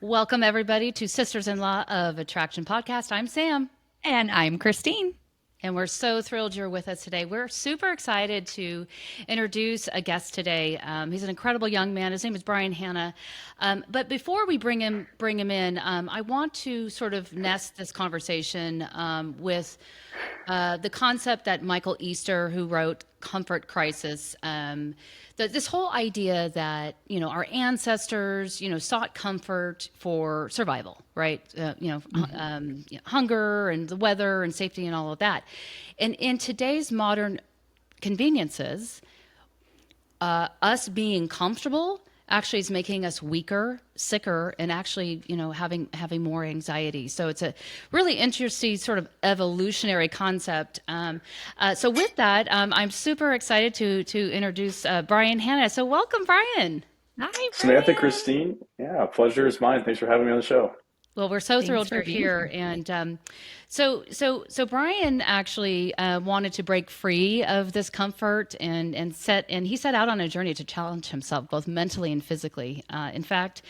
Welcome, everybody, to Sisters in Law of Attraction podcast. I'm Sam, And I'm Christine. and we're so thrilled you're with us today. We're super excited to introduce a guest today. He's an incredible young man. His name is Brian Hanna. But before we bring him in, I want to sort of nest this conversation with the concept that Michael Easter, who wrote Comfort Crisis, this whole idea that our ancestors sought comfort for survival, right? Hunger and the weather and safety and all of that. And in today's modern conveniences, us being comfortable actually is making us weaker, sicker, and actually, having more anxiety. So it's a really interesting sort of evolutionary concept. So with that, I'm super excited to introduce Brian Hanna. So welcome, Brian. Hi, Samantha, Brian. Christine, yeah, pleasure is mine. Thanks for having me on the show. Well, we're so Thanks thrilled for you're being here, here. and so Brian actually wanted to break free of this comfort and he set out on a journey to challenge himself both mentally and physically. In fact,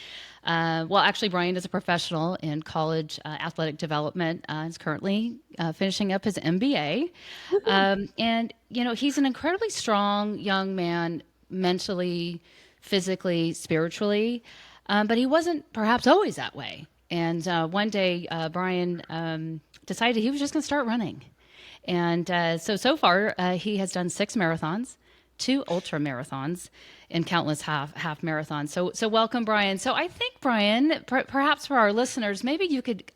well, actually, Brian is a professional in college athletic development. He's currently finishing up his MBA, and he's an incredibly strong young man mentally, physically, spiritually. But he wasn't perhaps always that way. And one day, Brian decided he was just going to start running. And so far, he has done 6 marathons, 2 ultra marathons, and countless half marathons. So welcome, Brian. So I think, Brian, perhaps for our listeners, maybe you could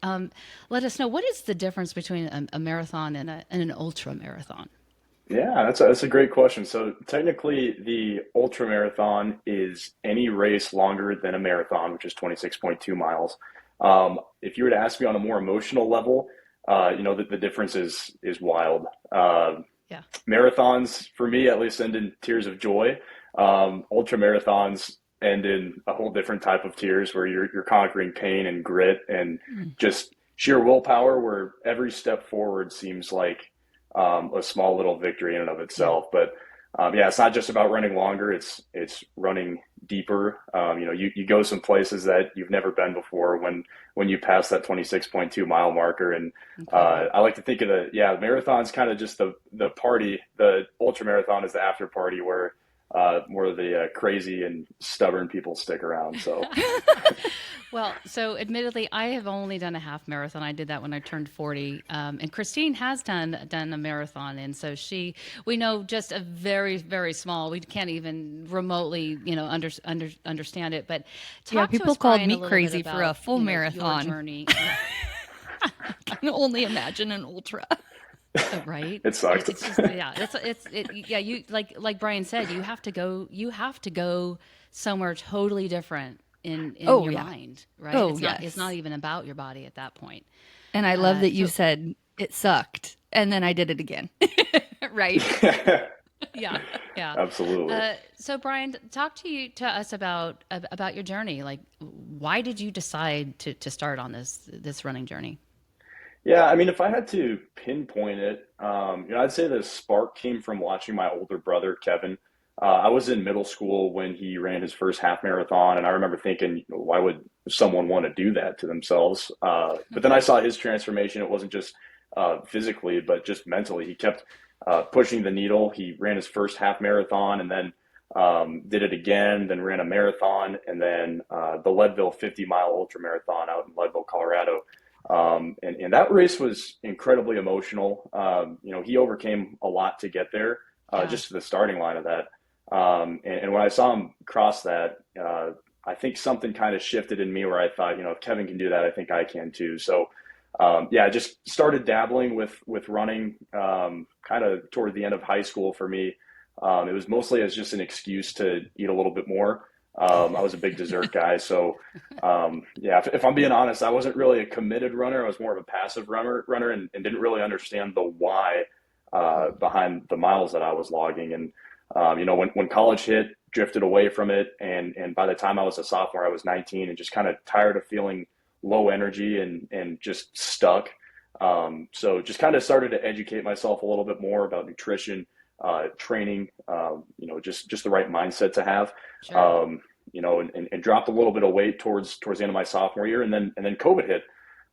let us know what is the difference between a marathon and an ultra marathon. Yeah, that's a great question. So technically, the ultra marathon is any race longer than a marathon, which is 26.2 miles. If you were to ask me on a more emotional level, the difference is wild. Yeah. Marathons, for me at least, end in tears of joy. Ultra marathons end in a whole different type of tears where you're conquering pain and grit and just sheer willpower, where every step forward seems like a small little victory in and of Yeah. itself. But yeah, it's not just about running longer; it's running deeper. You go some places that you've never been before when you pass that 26.2 mile marker. And Incredible. I like to think of the marathon's kind of just the party. The ultra marathon is the after party where more of the crazy and stubborn people stick around. So Well, so admittedly, I have only done a half marathon. I did that when I turned 40. And Christine has done a marathon. And so we know just a very, very small, we can't even remotely, understand it. But Yeah, talk to people us, called Brian, a me little bit crazy for a about, full your marathon. journey. I can only imagine an ultra. Right? it sucked. It's just, yeah, yeah, you, like Brian said, you have to go somewhere totally different in Oh, your yeah. mind, right? Oh, It's not yes. even about your body at that point. And I love that you So said it sucked. And then I did it again. Right? yeah, yeah. Absolutely. So Brian, talk to us about your journey. Like, why did you decide to start on this running journey? Yeah, I mean, if I had to pinpoint it, I'd say the spark came from watching my older brother, Kevin. I was in middle school when he ran his first half marathon, and I remember thinking, why would someone want to do that to themselves? But then I saw his transformation. It wasn't just physically, but just mentally. He kept pushing the needle. He ran his first half marathon and then did it again, then ran a marathon, and then the Leadville 50-mile ultra marathon out in Leadville, Colorado. And that race was incredibly emotional. He overcame a lot to get there, Yeah, just to the starting line of that. And when I saw him cross that, I think something kind of shifted in me where I thought, if Kevin can do that, I think I can too. So, yeah, I just started dabbling with running, kind of toward the end of high school for me. It was mostly as just an excuse to eat a little bit more. I was a big dessert guy, so yeah. If I'm being honest, I wasn't really a committed runner. I was more of a passive runner, and didn't really understand the why behind the miles that I was logging. And when college hit, drifted away from it, and by the time I was a sophomore, I was 19, and just kind of tired of feeling low energy and just stuck. So just kind of started to educate myself a little bit more about nutrition, training, just the right mindset to have. sure. Um, and dropped a little bit of weight towards the end of my sophomore year, and then COVID hit,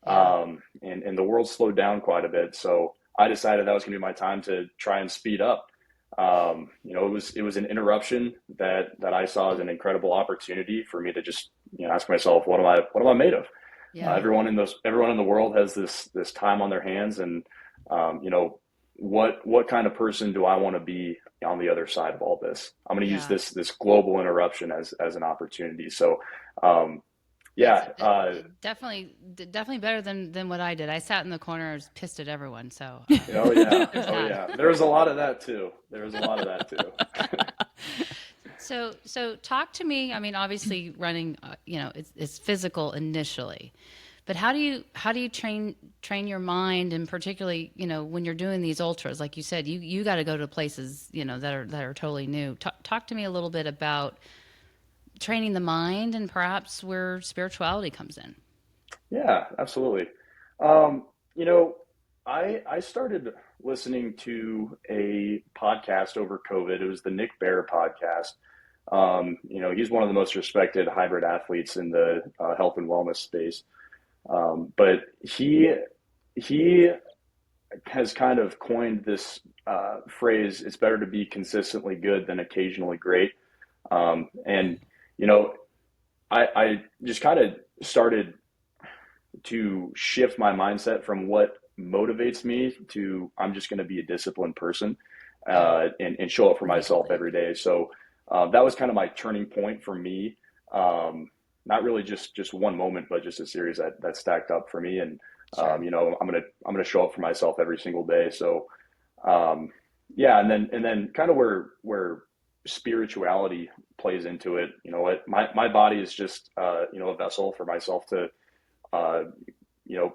Yeah. and the world slowed down quite a bit. So I decided that was going to be my time to try and speed up. It was an interruption that I saw as an incredible opportunity for me to just ask myself, what am I made of? Yeah. Everyone in the world has this time on their hands, and what kind of person do I want to be on the other side of all this? I'm going to use Yeah. this global interruption as an opportunity. So, It's yeah, definitely better than what I did. I sat in the corner, I was pissed at everyone. So oh yeah, there's oh that. yeah. There was a lot of that too. There was a lot of that too. So talk to me. I mean, obviously, running, it's physical initially, but how do you train your mind, and particularly, when you're doing these ultras, like you said, you got to go to places, that are totally new. Talk to me a little bit about training the mind and perhaps where spirituality comes in. Yeah, absolutely. Um, you know, I started listening to a podcast over COVID. It was the Nick Bare podcast. He's one of the most respected hybrid athletes in the health and wellness space. But he has kind of coined this phrase: "It's better to be consistently good than occasionally great." And you know, I just kind of started to shift my mindset from what motivates me to I'm just going to be a disciplined person, Yeah, and show up for myself immediately. every day. So that was kind of my turning point for me. Not really just one moment, but just a series that stacked up for me. And Sure. I'm gonna show up for myself every single day. So yeah, and then kind of where spirituality plays into it. You know what, my body is just a vessel for myself to uh,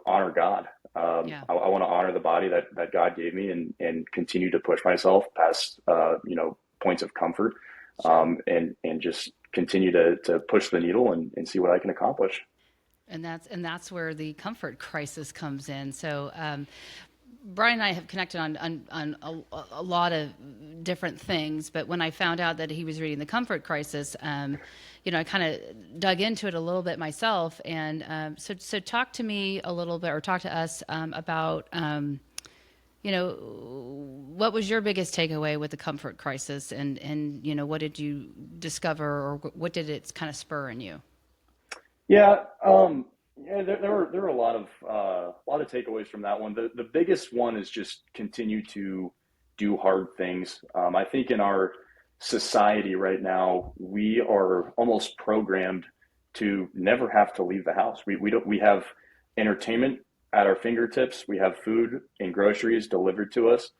honor God. Yeah. I want to honor the body that God gave me, and continue to push myself past points of comfort, Sure. and just continue to push the needle, and see what I can accomplish. And that's where the comfort crisis comes in. So Brian and I have connected on a lot of different things, but when I found out that he was reading The Comfort Crisis, I kind of dug into it a little bit myself. And so talk to me a little bit, or talk to us about, what was your biggest takeaway with The Comfort Crisis, and what did you discover, or what did it kind of spur in you? Yeah, yeah. There were a lot of takeaways from that one. The biggest one is just continue to do hard things. I think in our society right now, we are almost programmed to never have to leave the house. We have entertainment at our fingertips. We have food and groceries delivered to us.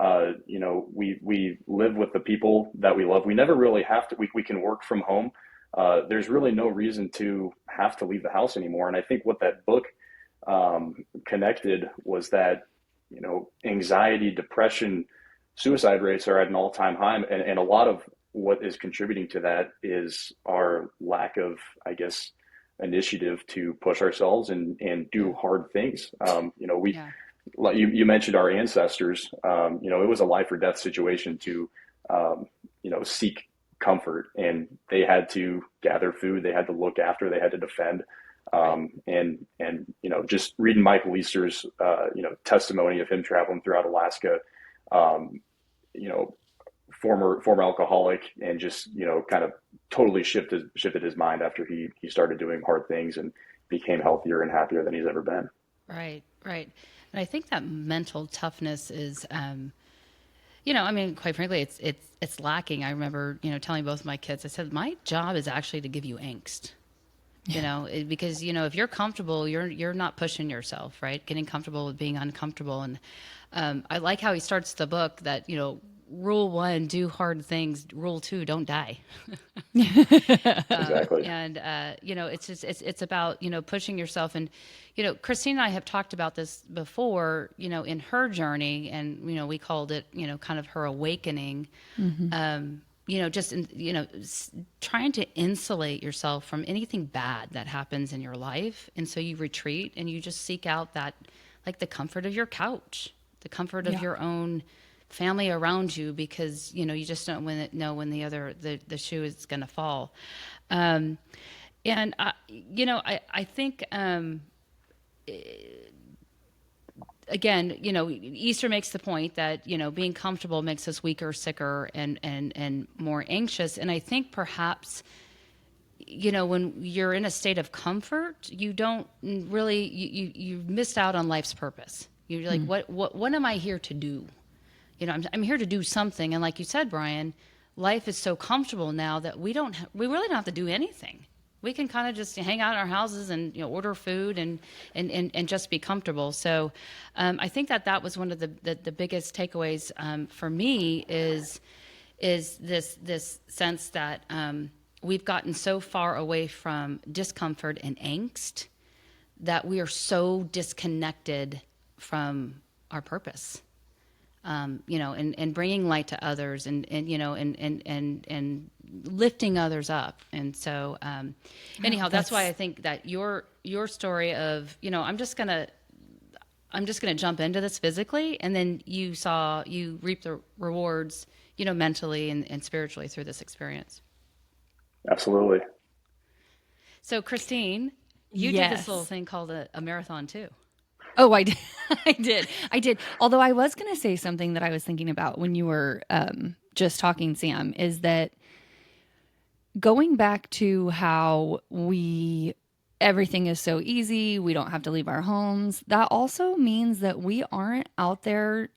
We live with the people that we love. We never really have to. We can work from home. There's really no reason to have to leave the house anymore. And I think what that book connected was that, anxiety, depression, suicide rates are at an all-time high. And a lot of what is contributing to that is our lack of, I guess, initiative to push ourselves and do Yeah. hard things. Yeah. Like you mentioned our ancestors. It was a life or death situation to, seek comfort, and they had to gather food, they had to look after, they had to defend. Right. And just reading Michael Easter's testimony of him traveling throughout Alaska, um, you know, former alcoholic, and just kind of totally shifted his mind after he started doing hard things and became healthier and happier than he's ever been. Right. Right. And I think that mental toughness is, I mean, quite frankly, it's lacking. I remember, telling both of my kids, I said, my job is actually to give you angst. Because if you're comfortable, you're not pushing yourself, right? Getting comfortable with being uncomfortable. And I like how he starts the book that, rule one, do hard things. Rule two, don't die. Exactly. And it's just it's about pushing yourself. And Christine and I have talked about this before, in her journey, and we called it kind of her awakening. Just trying to insulate yourself from anything bad that happens in your life, and so you retreat and you just seek out that, like, the comfort of your couch, the comfort of Yeah. your own family around you, because you just don't know when the shoe is going to fall. Um, and I think again, Easter makes the point that being comfortable makes us weaker, sicker, and more anxious. And I think perhaps when you're in a state of comfort, you don't really you missed out on life's purpose. You're like, what am I here to do? I'm here to do something. And like you said, Brian, life is so comfortable now that we really don't have to do anything. We can kind of just hang out in our houses and order food and just be comfortable. So I think that was one of the biggest takeaways for me is this sense that we've gotten so far away from discomfort and angst that we are so disconnected from our purpose. And bringing light to others and lifting others up. And so, anyhow, that's why I think that your story of, I'm just gonna jump into this physically, and then you reap the rewards, mentally and spiritually through this experience. Absolutely. So, Christine, you did this little thing called a marathon too. Oh, I did. I did. Although I was going to say something that I was thinking about when you were just talking, Sam, is that going back to how everything is so easy, we don't have to leave our homes. That also means that we aren't out there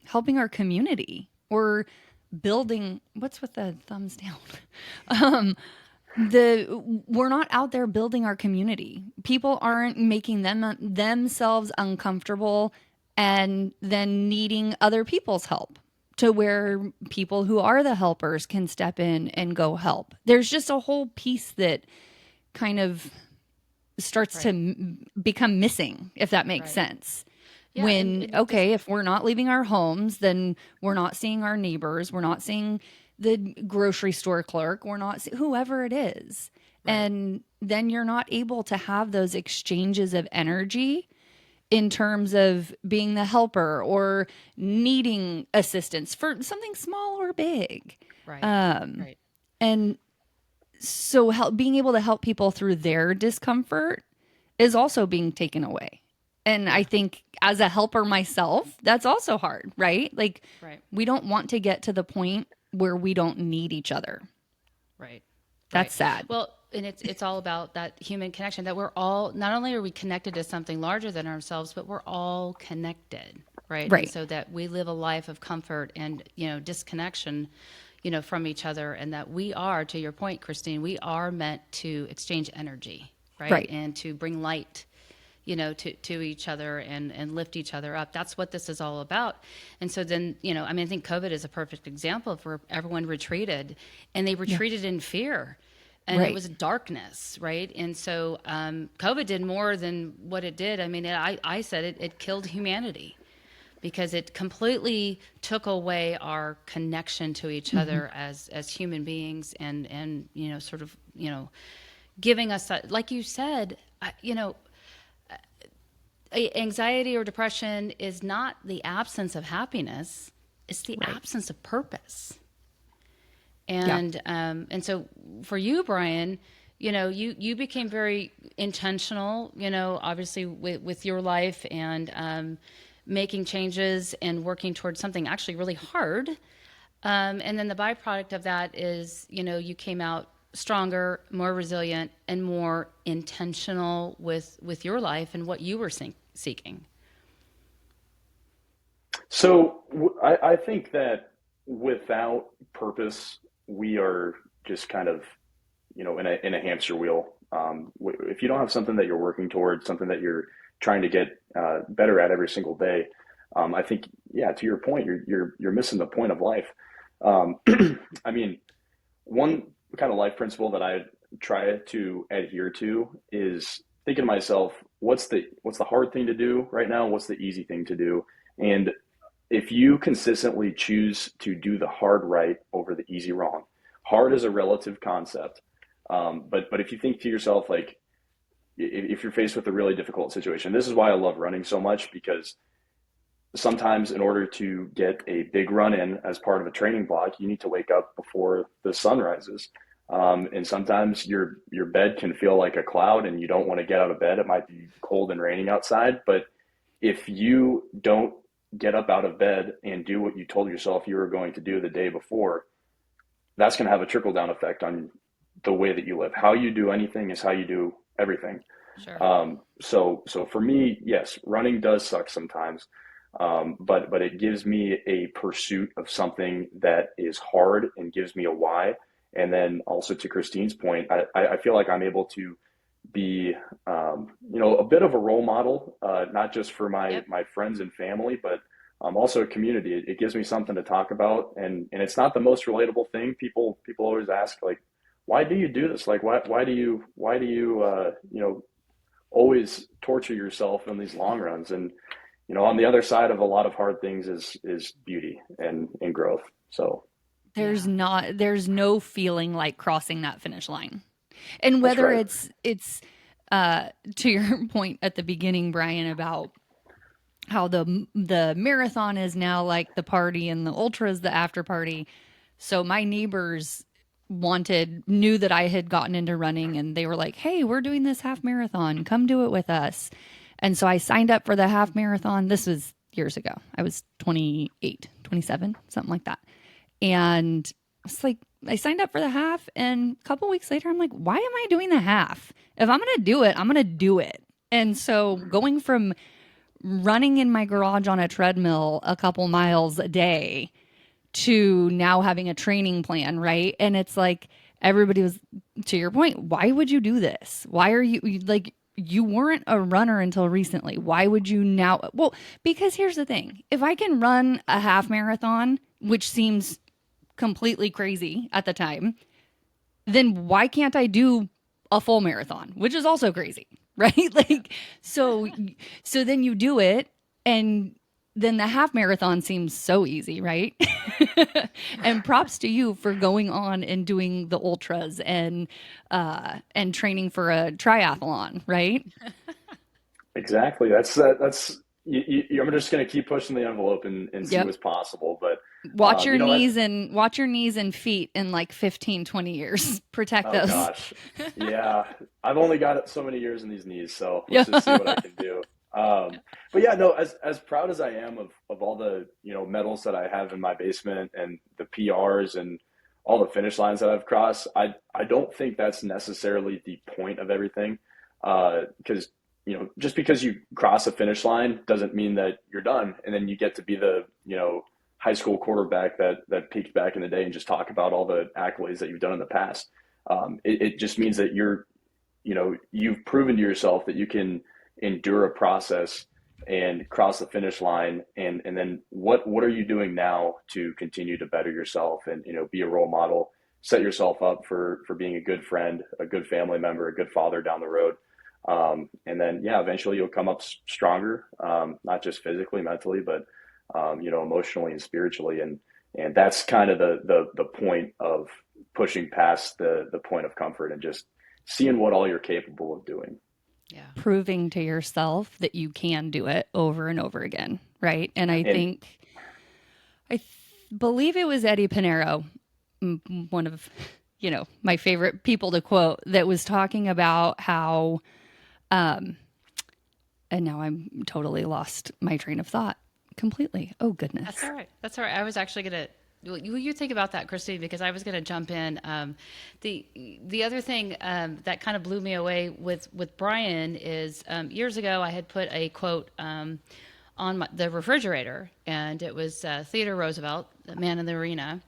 helping our community or building. What's with the thumbs down? We're not out there building our community. People aren't making themselves uncomfortable and then needing other people's help to where people who are the helpers can step in and go help. There's just a whole piece that kind of starts to become missing, if that makes sense. Yeah, if we're not leaving our homes, then we're not seeing our neighbors, we're not seeing the grocery store clerk, we're not whoever it is. Right. And then you're not able to have those exchanges of energy in terms of being the helper or needing assistance for something small or big. Right. Right. And so being able to help people through their discomfort is also being taken away. And I think as a helper myself, that's also hard, right? Like, we don't want to get to the point where we don't need each other. Right. That's sad. Well, and it's all about that human connection, that we're all, not only are we connected to something larger than ourselves, but we're all connected, right? And so that we live a life of comfort and, disconnection, from each other, and that we are, to your point, Christine, we are meant to exchange energy, right? And to bring light to each other and lift each other up. That's what this is all about. And so then, I think COVID is a perfect example of where everyone retreated, and they retreated in fear, and it was darkness, right? And so COVID did more than what it did. I mean, I said it killed humanity, because it completely took away our connection to each other as human beings, and sort of giving us that, like you said, anxiety or depression is not the absence of happiness; it's the absence of purpose. And and so for you, Brian, you became very intentional, obviously with your life, and making changes and working towards something actually really hard. And then the byproduct of that is, you came out stronger, more resilient, and more intentional with your life and what you were seeking. So I think that without purpose, we are just kind of, in a hamster wheel. If you don't have something that you're working towards, something that you're trying to get better at every single day, I think, to your point, you're missing the point of life. I mean, one kind of life principle that I try to adhere to is thinking to myself, what's the hard thing to do right now? What's the easy thing to do? And if you consistently choose to do the hard right over the easy wrong, hard is a relative concept. But if you think to yourself, like, if you're faced with a really difficult situation, this is why I love running so much, because sometimes in order to get a big run in as part of a training block, you need to wake up before the sun rises. And sometimes your bed can feel like a cloud and you don't want to get out of bed. It might be cold and raining outside, but if you don't get up out of bed and do what you told yourself you were going to do the day before, that's going to have a trickle down effect on the way that you live. How you do anything is how you do everything. Sure. So for me, yes, running does suck sometimes, but it gives me a pursuit of something that is hard and gives me a why. And then also to Christine's point, I feel like I'm able to be, a bit of a role model, not just for Yep. my friends and family, but also a community. It gives me something to talk about, and it's not the most relatable thing. People always ask like, why do you do this? Like, why do you always torture yourself in these long runs? And on the other side of a lot of hard things is beauty and growth. So Yeah. There's no feeling like crossing that finish line. And that's whether right. it's to your point at the beginning, Brian, about how the marathon is now like the party and the ultra is the after party. So my neighbors knew that I had gotten into running, and they were like, "Hey, we're doing this half marathon. Come do it with us." And so I signed up for the half marathon. This was years ago. I was 28, 27, something like that. And it's like I signed up for the half, and a couple weeks later I'm like, "Why am I doing the half? If I'm going to do it, I'm going to do it." And so going from running in my garage on a treadmill a couple miles a day to now having a training plan, right? And it's like everybody was, to your point, why would you do this? Why are you like, you weren't a runner until recently. Why would you now? Well, because here's the thing. If I can run a half marathon, which seems completely crazy at the time, then why can't I do a full marathon, which is also crazy, right? Like, so, so then you do it, and then the half marathon seems so easy, right? And props to you for going on and doing the ultras and training for a triathlon, right? Exactly. I'm just going to keep pushing the envelope and see Yep. what's possible. But Watch your as knees and feet in like 15, 20 years. Protect oh those. gosh, yeah, I've only got so many years in these knees, so let's Yeah. just see what I can do. But yeah, no, as proud as I am of all the medals that I have in my basement and the PRs and all the finish lines that I've crossed, I don't think that's necessarily the point of everything. Because just because you cross a finish line doesn't mean that you're done, and then you get to be the high school quarterback that peaked back in the day and just talk about all the accolades that you've done in the past. It just means that you've proven to yourself that you can endure a process and cross the finish line, and then what are you doing now to continue to better yourself and be a role model, set yourself up for being a good friend, a good family member, a good father down the road. And then yeah, eventually you'll come up stronger, not just physically, mentally, but emotionally and spiritually. And that's kind of the point of pushing past the point of comfort and just seeing what all you're capable of doing. Yeah. Proving to yourself that you can do it over and over again, right? And I And think believe it was Eddie Pinero, one of my favorite people to quote, that was talking about how and now I'm totally lost my train of thought completely. Oh That's goodness. all right. That's all right. I was actually gonna. You think about that, Christine, because I was going to jump in. The other thing that kind of blew me away with Brian is years ago I had put a quote on the refrigerator, and it was Theodore Roosevelt, the man in the arena,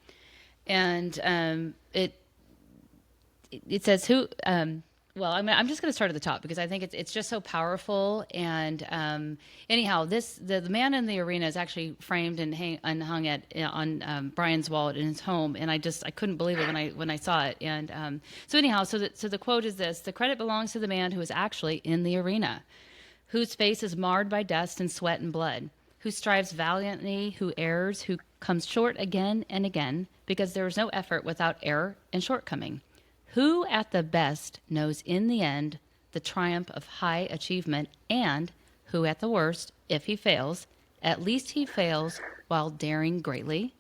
and it says who. Well, I'm just going to start at the top because I think it's just so powerful. And anyhow, the man in the arena is actually framed and hung on Brian's wall in his home, and I couldn't believe it when I saw it. And so anyhow, so the quote is this: the credit belongs to the man who is actually in the arena, whose face is marred by dust and sweat and blood, who strives valiantly, who errs, who comes short again and again, because there is no effort without error and shortcoming. Who at the best knows in the end the triumph of high achievement, and who at the worst, if he fails, at least he fails while daring greatly,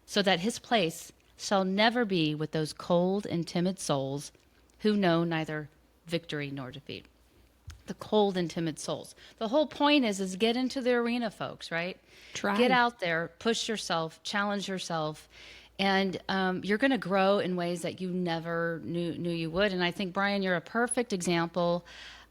so that his place shall never be with those cold and timid souls who know neither victory nor defeat. The cold and timid souls. The whole point is get into the arena, folks, right? Get Try. out there, push yourself, challenge yourself, and you're going to grow in ways that you never knew you would. And I think, Brian, you're a perfect example.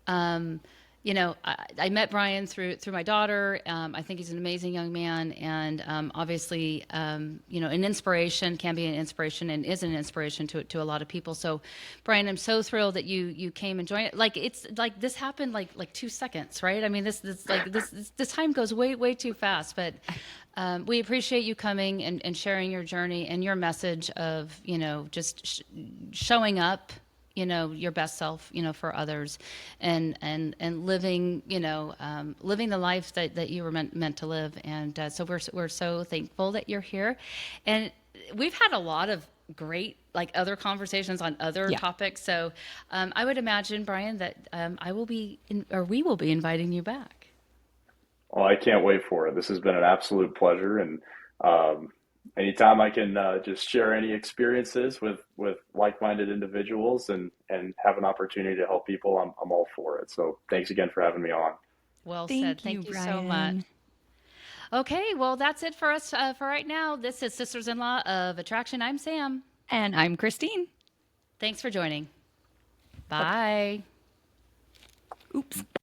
Um, I met Brian through my daughter. I think he's an amazing young man, and obviously, an inspiration, can be an inspiration and is an inspiration to a lot of people. So, Brian, I'm so thrilled that you came and joined. Like it's like this happened like 2 seconds, right? I mean, this time goes way too fast, but. We appreciate you coming and sharing your journey and your message of, just showing up, your best self, for others and living, living the life that you were meant to live. And so we're so thankful that you're here. And we've had a lot of great, like other conversations on other Yeah. topics. So I would imagine, Brian, that we will be inviting you back. Well, I can't wait for it. This has been an absolute pleasure, and anytime I can just share any experiences with like-minded individuals and have an opportunity to help people, I'm all for it. So thanks again for having me on. Well said. Thank you, Thank you so much. Brian. Okay, well, that's it for us for right now. This is Sisters-in-Law of Attraction. I'm Sam. And I'm Christine. Thanks for joining. Bye. Oops.